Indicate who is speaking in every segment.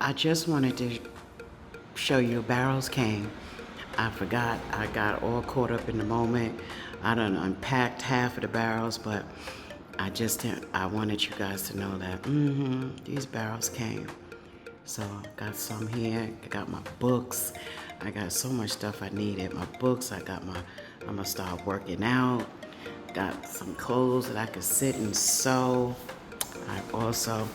Speaker 1: I just wanted to show you barrels came. I forgot. I got all caught up in the moment. I done unpacked half of the barrels, but I just didn't. I wanted you guys to know that these barrels came. So got some here. I got my books. I got so much stuff I needed. My books. I'm gonna start working out. Got some clothes that I could sit and sew. I also,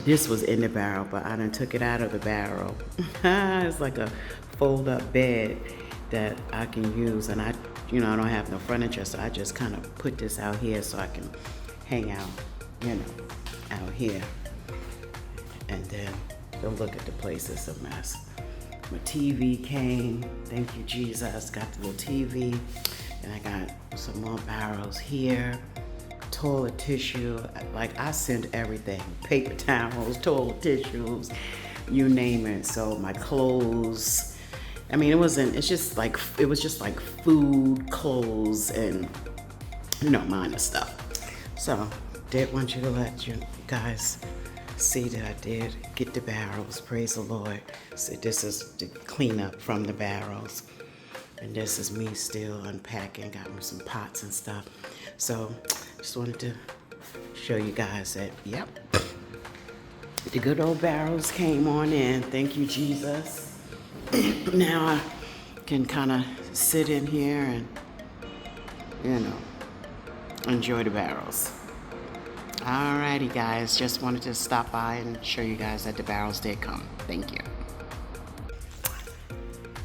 Speaker 1: this was in the barrel, but I done took it out of the barrel. It's like a fold-up bed that I can use, and I don't have no furniture, so I just kind of put this out here so I can hang out, out here. And then don't look at the place, it's a mess. My TV came, thank you Jesus, got the little TV, and I got some more barrels here. Toilet tissue, like I sent everything, paper towels, toilet tissues, you name it. So my clothes, I mean, it was just like food, clothes, and minor stuff. So did want you to let you guys see that I did get the barrels, praise the Lord. So this is the cleanup from the barrels. And this is me still unpacking, got me some pots and stuff. So just wanted to show you guys that, yep, the good old barrels came on in. Thank you, Jesus. Now I can kind of sit in here and, enjoy the barrels. Alrighty, guys, just wanted to stop by and show you guys that the barrels did come. Thank you.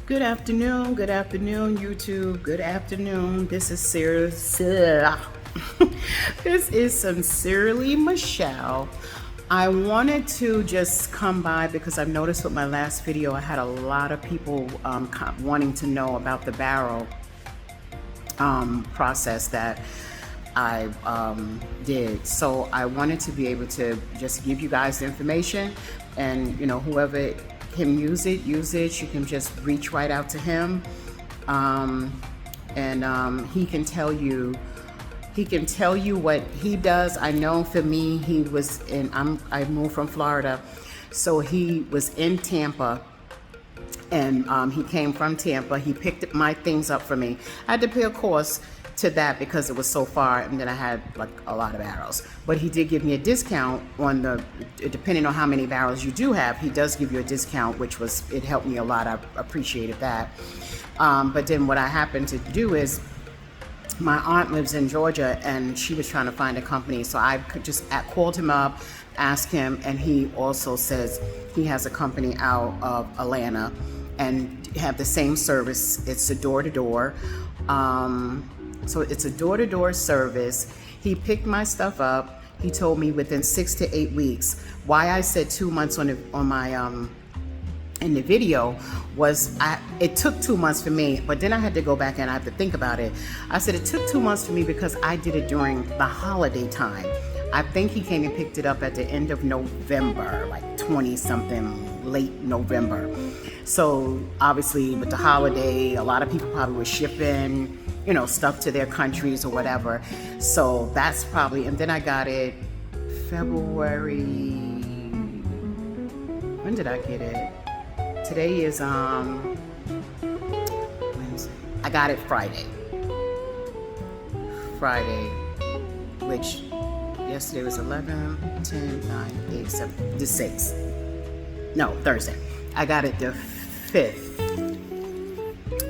Speaker 1: Good afternoon, YouTube. Good afternoon. This is this is Sincerely Michelle. I wanted to just come by because I've noticed with my last video, I had a lot of people wanting to know about the barrel process that I did. So I wanted to be able to just give you guys the information, and whoever can use it. You can just reach right out to him, and he can tell you what he does. I know for me, I moved from Florida, so he was in Tampa, and he came from Tampa. He picked my things up for me. I had to pay a cost to that because it was so far, and then I had like a lot of barrels. But he did give me a discount on depending on how many barrels you do have, he does give you a discount, it helped me a lot. I appreciated that. But then what I happened to do is, my aunt lives in Georgia, and she was trying to find a company, so I could just called him up, asked him, and he also says he has a company out of Atlanta and have the same service. It's a door-to-door. So it's a door-to-door service. He picked my stuff up. He told me within 6 to 8 weeks. Why I said 2 months on my in the video was it took 2 months for me, but then I had to go back and I had to think about it. I said it took 2 months for me because I did it during the holiday time. I think he came and picked it up at the end of November, like 20 something, late November. So obviously with the holiday, a lot of people probably were shipping stuff to their countries or whatever. So that's probably, and then I got it February. When did I get it? Today is Wednesday. I got it Friday, which yesterday was 11, 10, 9, 8, 7, the 6th. No, Thursday. I got it the 5th.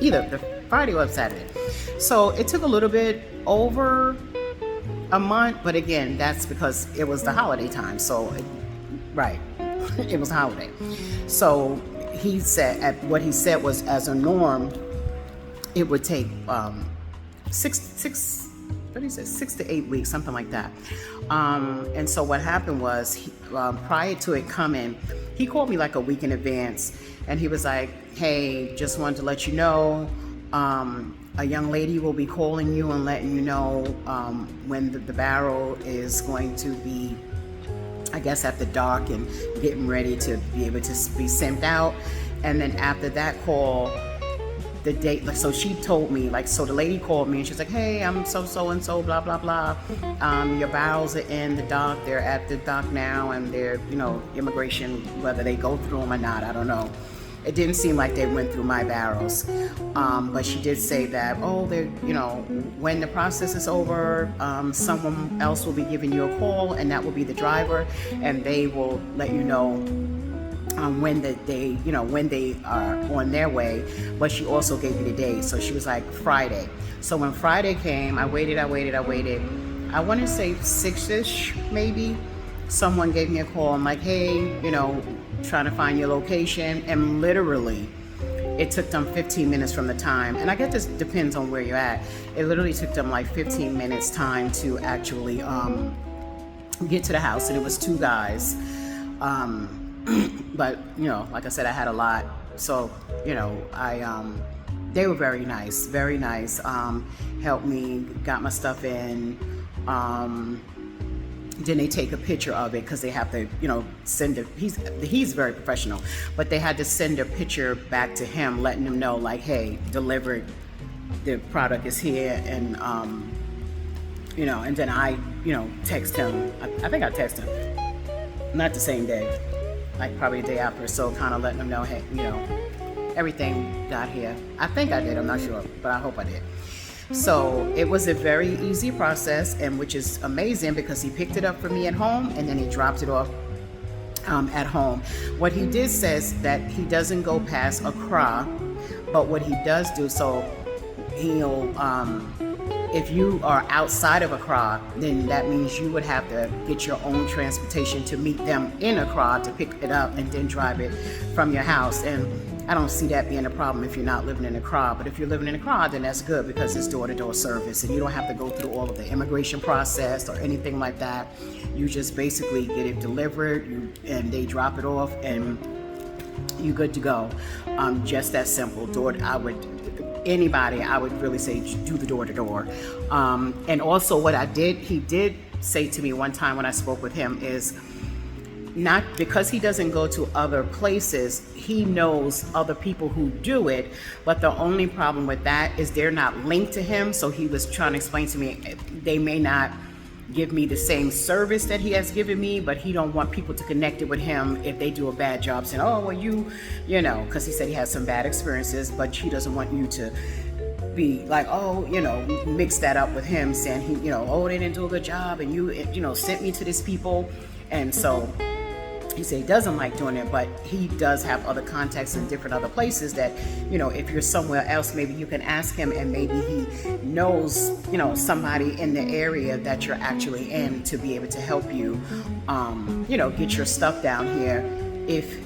Speaker 1: Either the Friday or Saturday. So it took a little bit over a month, but again, that's because it was the holiday time. So, it was holiday. So he said, what he said was, as a norm, it would take 6 to 8 weeks, something like that. And so what happened was, prior to it coming, he called me like a week in advance, and he was like, "Hey, just wanted to let you know, a young lady will be calling you and letting you know when the barrel is going to be, I guess, at the dock and getting ready to be able to be sent out." And then after that call, the date, like, so she told me, like, so the lady called me and she's like, hey, I'm so and so, blah blah blah. Your barrels are in the dock. They're at the dock now, and they're, immigration, whether they go through them or not, I don't know. It didn't seem like they went through my barrels, but she did say that, when the process is over, someone else will be giving you a call, and that will be the driver, and they will let you know when they are on their way. But she also gave me the day, so she was like Friday. So when Friday came, I waited. I want to say 6ish maybe. Someone gave me a call. I'm like, hey, trying to find your location, and literally it took them 15 minutes from the time, and I guess this depends on where you're at. It literally took them like 15 minutes time to actually get to the house, and it was 2 guys. But like I said, I had a lot, so they were very nice, helped me, got my stuff in. Then they take a picture of it, because they have to, send it. He's very professional, but they had to send a picture back to him, letting him know, like, hey, delivered, the product is here, and and then I, text him. I think I texted him, not the same day, like probably the day after, so kind of letting him know, hey, everything got here. I think I did. I'm not sure, but I hope I did. So it was a very easy process, and which is amazing, because he picked it up for me at home, and then he dropped it off at home. What he did says that he doesn't go past Accra, but what he does do, so he'll, if you are outside of Accra, then that means you would have to get your own transportation to meet them in Accra to pick it up and then drive it from your house. And I don't see that being a problem if you're not living in Accra. But if you're living in Accra, then that's good, because it's door-to-door service, and you don't have to go through all of the immigration process or anything like that. You just basically get it delivered, and they drop it off, and you're good to go. Just that simple. Anybody, I would really say, do the door-to-door. And also what he did say to me one time when I spoke with him is, not because he doesn't go to other places, he knows other people who do it, but the only problem with that is they're not linked to him. So he was trying to explain to me, they may not give me the same service that he has given me, but he don't want people to connect it with him if they do a bad job, saying, oh, well, because he said he had some bad experiences, but he doesn't want you to be like, mix that up with him, saying they didn't do a good job, and you sent me to these people. And so he said he doesn't like doing it, but he does have other contacts in different other places that, if you're somewhere else, maybe you can ask him, and maybe he knows, somebody in the area that you're actually in, to be able to help you, get your stuff down here if,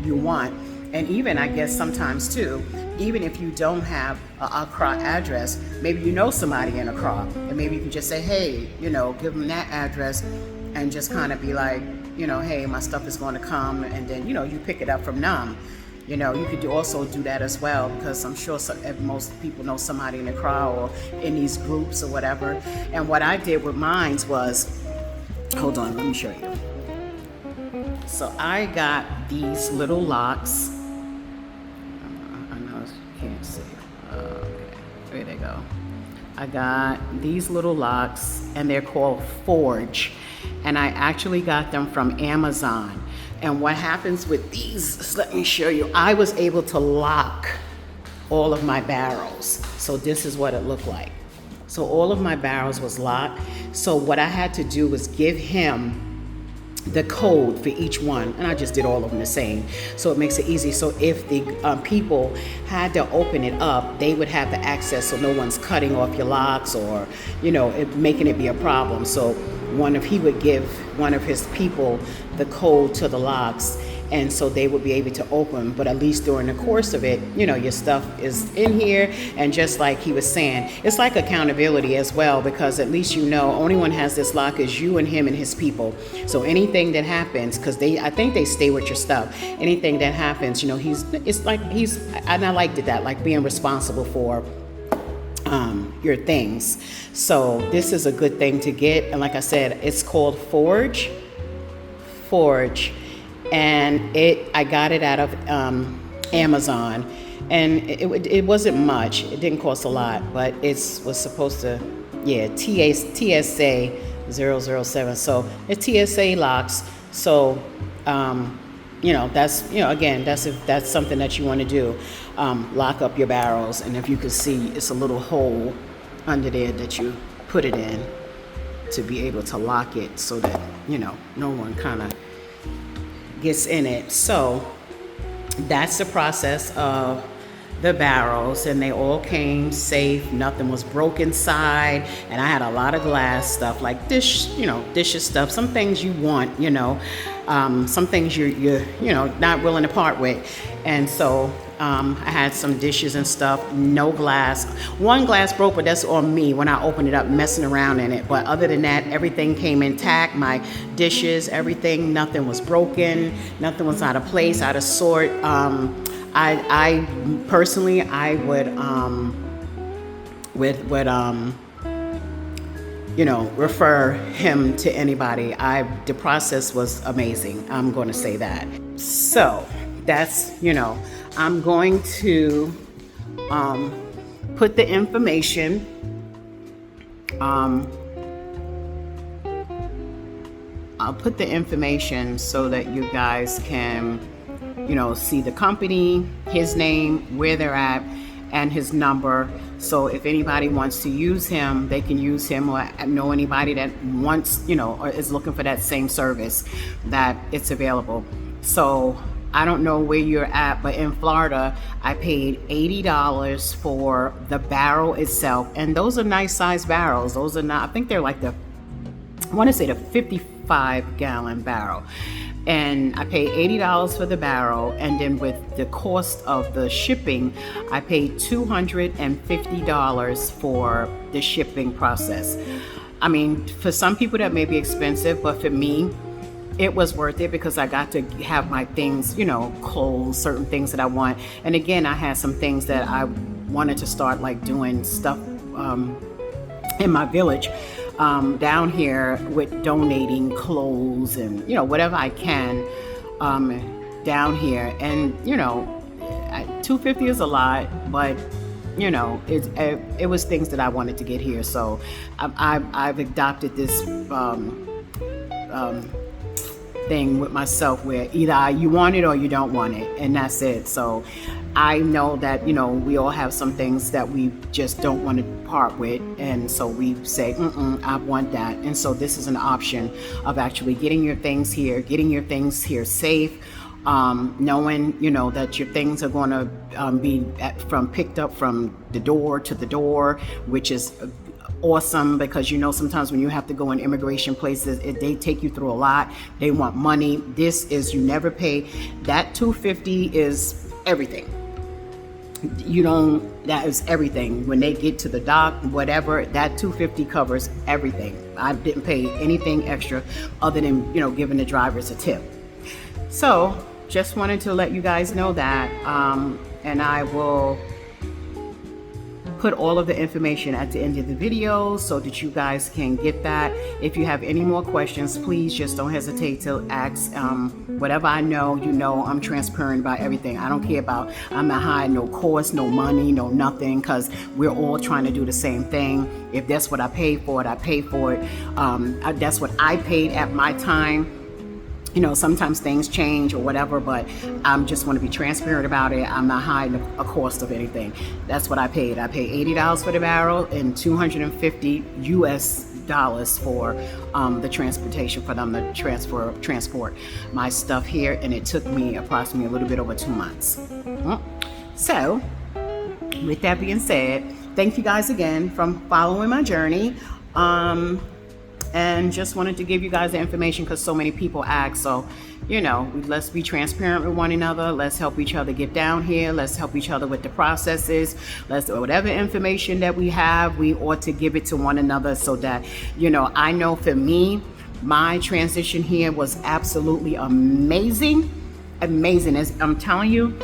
Speaker 1: you want. And even, I guess, sometimes too, even if you don't have a Accra address, maybe you know somebody in Accra, and maybe you can just say, hey, give them that address, and just kind of be like, hey, my stuff is going to come, and then, you pick it up from them. You could also do that as well, because I'm sure most people know somebody in Accra or in these groups or whatever. And what I did with mine was, hold on, let me show you. So I got these little locks. I know you can't see. Okay, there they go. I got these little locks, and they're called Forge. And I actually got them from Amazon. And what happens with these, let me show you. I was able to lock all of my barrels. So this is what it looked like. So all of my barrels was locked. So what I had to do was give him the code for each one, and I just did all of them the same, so it makes it easy. So if the people had to open it up, they would have the access, so no one's cutting off your locks or making it be a problem. So he would give one of his people the code to the locks, and so they would be able to open. But at least during the course of it, your stuff is in here. And just like he was saying, it's like accountability as well, because at least only one has this lock is you and him and his people. So anything that happens, because I think they stay with your stuff, anything that happens, and I liked it, that like being responsible for your things. So this is a good thing to get. And like I said, it's called Forge. And I got it out of Amazon, and it wasn't much. It didn't cost a lot, but it was supposed to, yeah, TSA 007. So it's TSA locks. So, that's, again, that's if that's something that you want to do, lock up your barrels. And if you can see, it's a little hole under there that you put it in to be able to lock it so that, no one kind of gets in it. So that's the process of the barrels, and they all came safe. Nothing was broke inside, and I had a lot of glass stuff like dishes stuff. Some things you want, some things you're not willing to part with, and so I had some dishes and stuff. No glass. One glass broke, but that's on me when I opened it up, messing around in it. But other than that, everything came intact. My dishes, everything, nothing was broken. Nothing was out of place, out of sort. I personally, I would refer him to anybody. The process was amazing. I'm going to say that. So that's, I'm going to put the information I'll put the information so that you guys can see the company, his name, where they're at, and his number. So if anybody wants to use him, they can use him, or know anybody that wants, or is looking for that same service, that it's available. So I don't know where you're at, but in Florida, I paid $80 for the barrel itself. And those are nice sized barrels. Those are not, I think they're like I want to say the 55-gallon barrel. And I paid $80 for the barrel, and then with the cost of the shipping, I paid $250 for the shipping process. I mean, for some people that may be expensive, but for me, it was worth it because I got to have my things, clothes, certain things that I want. And again, I had some things that I wanted to start like doing stuff in my village. Down here with donating clothes and whatever I can down here, and $250 is a lot, but it was things that I wanted to get here. So I've adopted this thing with myself where either you want it or you don't want it, and that's it. So I know that we all have some things that we just don't want to part with, and so we say I want that. And so this is an option of actually getting your things here safe, knowing that your things are going to be picked up from the door to the door, which is awesome, because sometimes when you have to go in immigration places, they take you through a lot. They want money. This is, you never pay. That $250 is everything. That is everything. When they get to the dock, whatever, that $250 covers everything. I didn't pay anything extra other than giving the drivers a tip. So just wanted to let you guys know that, and I will put all of the information at the end of the video so that you guys can get that. If you have any more questions, please just don't hesitate to ask. Whatever I know, I'm transparent about everything. I don't care about, I'm not hiding no cost, no money, no nothing, because we're all trying to do the same thing. If that's what I paid for it, I pay for it. That's what I paid at my time. Sometimes things change or whatever, but I just want to be transparent about it. I'm not hiding a cost of anything. That's what I paid. I paid $80 for the barrel and $250 for the transportation for them to transport my stuff here, and it took me approximately a little bit over 2 months. So, with that being said, thank you guys again for following my journey. And just wanted to give you guys the information because so many people ask. So, let's be transparent with one another. Let's help each other get down here. Let's help each other with the processes. Whatever information that we have, we ought to give it to one another so that, I know for me, my transition here was absolutely amazing. Amazing. As I'm telling you,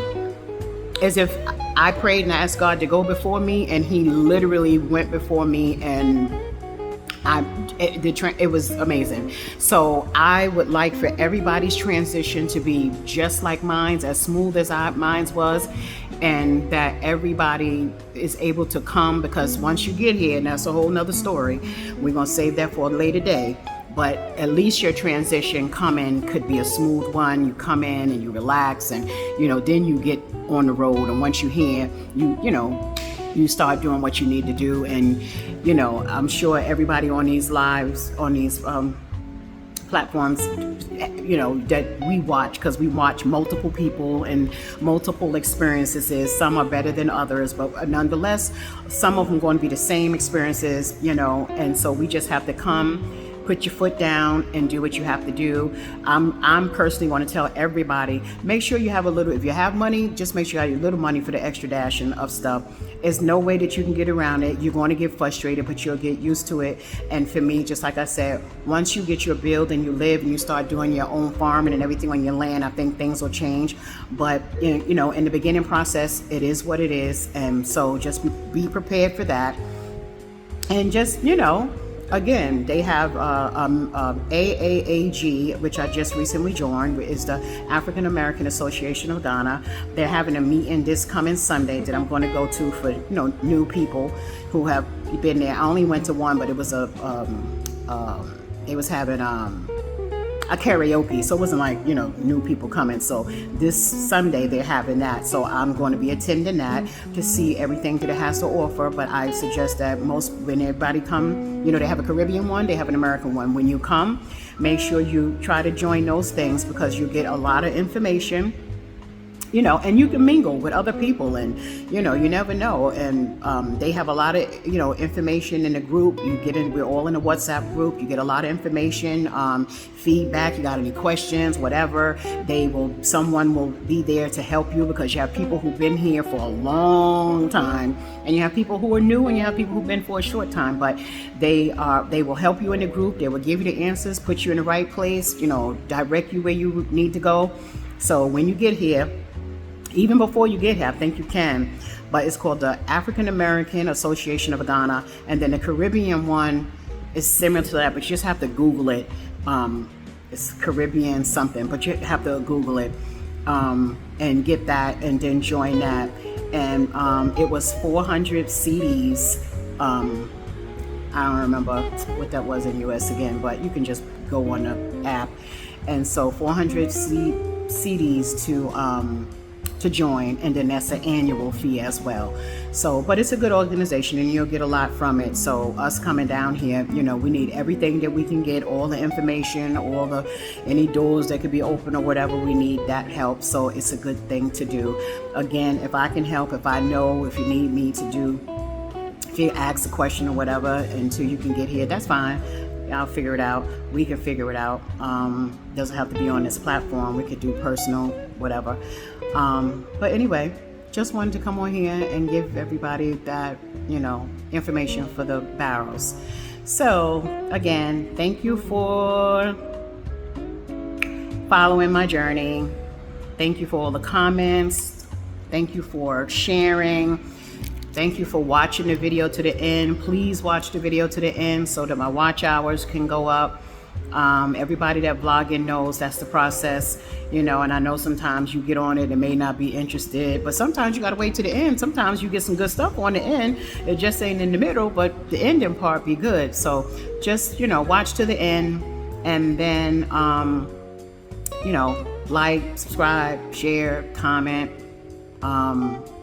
Speaker 1: as if I prayed and asked God to go before me, and he literally went before me, and it was amazing. So I would like for everybody's transition to be just like mine's, as smooth as mine's was, and that everybody is able to come, because once you get here, and that's a whole nother story, we're gonna save that for a later day. But at least your transition coming could be a smooth one. You come in and you relax, and then you get on the road. And once you're here, you start doing what you need to do. And I'm sure everybody on these lives, on these platforms, that we watch, because we watch multiple people and multiple experiences. Some are better than others, but nonetheless, some of them going to be the same experiences, and so we just have to come, put your foot down, and do what you have to do. I'm personally want to tell everybody, make sure you have a little, if you have money, just make sure you have a little money for the extra dashing of stuff. There's no way that you can get around it. You're going to get frustrated, but you'll get used to it. And for me, just like I said, once you get your build and you live and you start doing your own farming and everything on your land, I think things will change. But in the beginning process, it is what it is. And so just be prepared for that. And just, again, they have AAAG, which I just recently joined, is the African American Association of Ghana. They're having a meeting this coming Sunday that I'm going to go to for new people who have been there. I only went to one, but it was they was having a karaoke, so it wasn't like new people coming. So this Sunday they're having that, so I'm going to be attending that to see everything that it has to offer. But I suggest that when everybody come, they have a Caribbean one, they have an American one. When you come, make sure you try to join those things, because you get a lot of information, and you can mingle with other people, and you never know. And they have a lot of information in the group. We're all in a WhatsApp group. You get a lot of information, feedback. You got any questions, whatever, someone will be there to help you, because you have people who've been here for a long time, and you have people who are new, and you have people who've been for a short time. But they will help you in the group. They will give you the answers, put you in the right place, direct you where you need to go. So when you get here, even before you get here, I think you can, but it's called the African American Association of Ghana. And then the Caribbean one is similar to that, but you just have to Google it. It's Caribbean something, but you have to Google it and get that, and then join that. And it was 400 CDs. I don't remember what that was in US again, but you can just go on the app. And so 400 CDs to join, and then that's an annual fee as well. So, but it's a good organization, and you'll get a lot from it. So us coming down here, we need everything that we can get, all the information, any doors that could be open or whatever we need, that helps. So it's a good thing to do. Again, if I can help, if I know, if you need me to do, if you ask a question or whatever until you can get here, that's fine. I'll figure it out. We can figure it out. Doesn't have to be on this platform. We could do personal, whatever. But anyway, just wanted to come on here and give everybody that, information for the barrels. So again, thank you for following my journey. Thank you for all the comments. Thank you for sharing. Thank you for watching the video to the end. Please watch the video to the end so that my watch hours can go up. Everybody that blogging knows that's the process, and I know sometimes you get on it and may not be interested, but sometimes you got to wait to the end. Sometimes you get some good stuff on the end. It just ain't in the middle, but the ending part be good. So just, watch to the end, and then, like, subscribe, share, comment,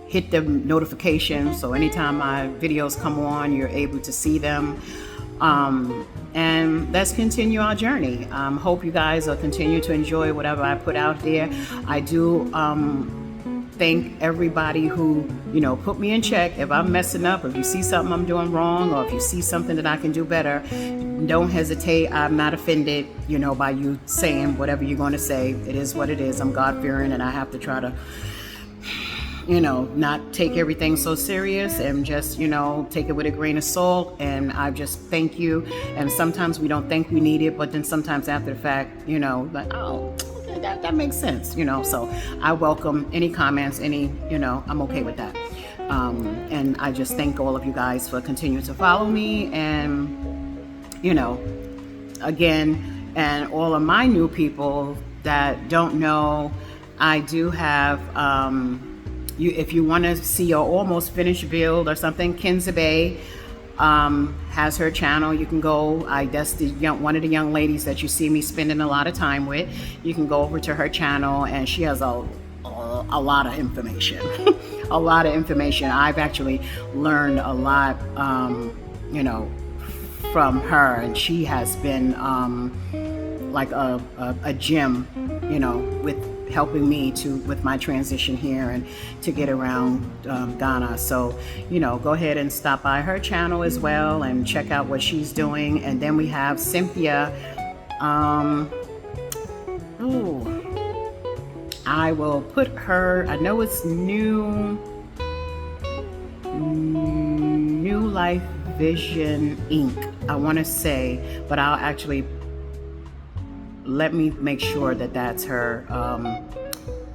Speaker 1: hit the notification, so anytime my videos come on, you're able to see them. And let's continue our journey. Hope you guys will continue to enjoy whatever I put out there. I do thank everybody who, put me in check. If I'm messing up, if you see something I'm doing wrong, or if you see something that I can do better, don't hesitate. I'm not offended, by you saying whatever you're going to say. It is what it is. I'm God-fearing, and I have to try to not take everything so serious, and just, take it with a grain of salt. And I just thank you. And sometimes we don't think we need it, but then sometimes after the fact, like, oh, okay, that makes sense, so I welcome any comments, I'm okay with that. And I just thank all of you guys for continuing to follow me, and you know, again, and all of my new people that don't know, I do have, if you want to see a almost finished build or something, Kinza Bay has her channel. You can go, that's one of the young ladies that you see me spending a lot of time with. You can go over to her channel, and she has a lot of information. A lot of information. I've actually learned a lot, you know, from her, and she has been like a gem, you know, with helping me with my transition here and to get around Ghana. So, you know, go ahead and stop by her channel as well and check out what she's doing. And then we have Cynthia. I will put her, I know it's New Life Vision Inc. I want to say, but I'll actually, let me make sure that that's her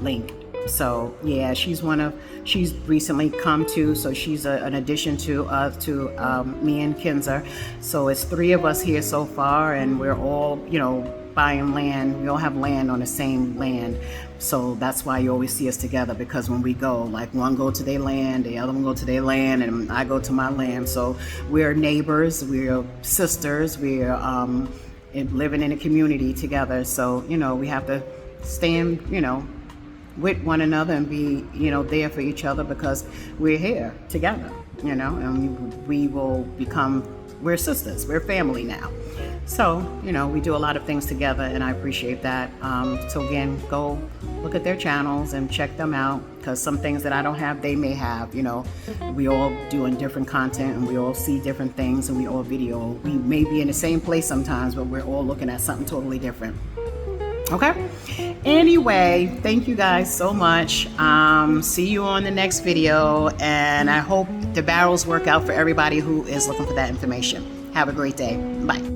Speaker 1: link. So yeah, she's recently come to, so she's an addition to me and Kinza. So it's 3 of us here so far, and we're all, you know, buying land. We all have land on the same land. So that's why you always see us together, because when we go, like one go to their land, the other one go to their land, and I go to my land. So we're neighbors, we're sisters, we're living in a community together. So, you know, we have to stand, you know, with one another and be, you know, there for each other, because we're here together, you know, and we will become, we're sisters, we're family now. So, you know, we do a lot of things together, and I appreciate that. So again, go look at their channels and check them out, because some things that I don't have, they may have. You know, we all doing different content, and we all see different things, and we all video. We may be in the same place sometimes, but we're all looking at something totally different. Okay? Anyway, thank you guys so much. See you on the next video, and I hope the barrels work out for everybody who is looking for that information. Have a great day. Bye.